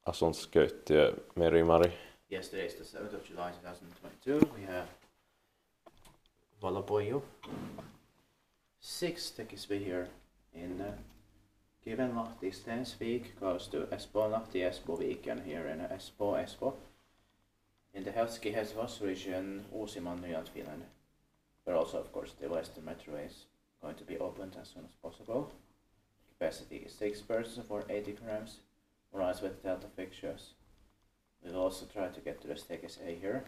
Asuntosköyhtiö Merimari. Yesterday is the 7th of July 2022. We have Valopoiju. 6 techis here in Kivenlahti. 10th week goes to Espoo weekend here in Espoo. In the Helsinki Helsingfors region, Uusimaa, Finland. But also, of course, the Western Metro is going to be opened as soon as possible. Capacity is 6 persons for 80 grams, rice with delta fixtures. We'll also try to get to the staircase A here.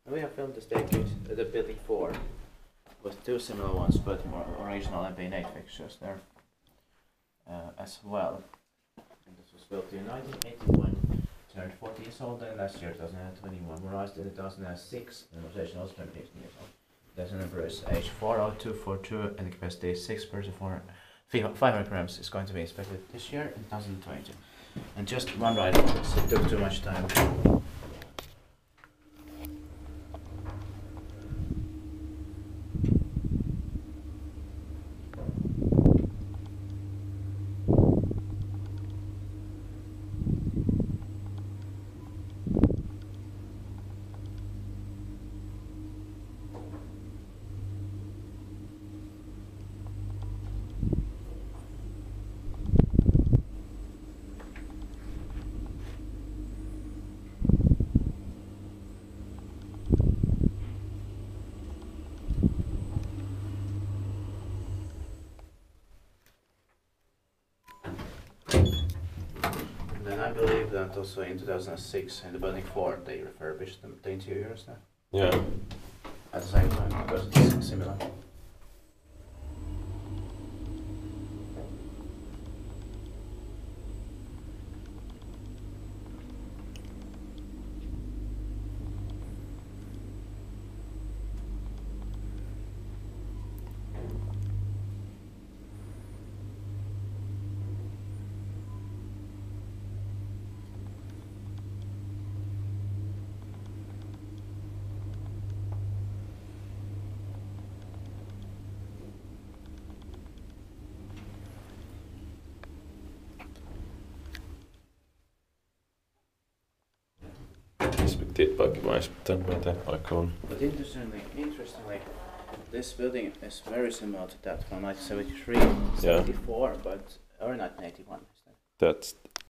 And we have filmed the staircase, the building 4, with 2 similar ones, but more original MB8 fixtures there as well. And this was built in 1981, turned 40 years old, and last year 2021, motorized in 2006, and rotation also turned 15 years old. The number is H40242, and the capacity is 6 persons for 500 grams. Is going to be inspected this year in 2022. And just one ride, because it took too much time. And I believe that also in 2006, in the building 4, they refurbished the interiors there. Yeah. At the same time, because it's similar. But interestingly, this building is very similar to that from 1973, 74, but or 1981. That's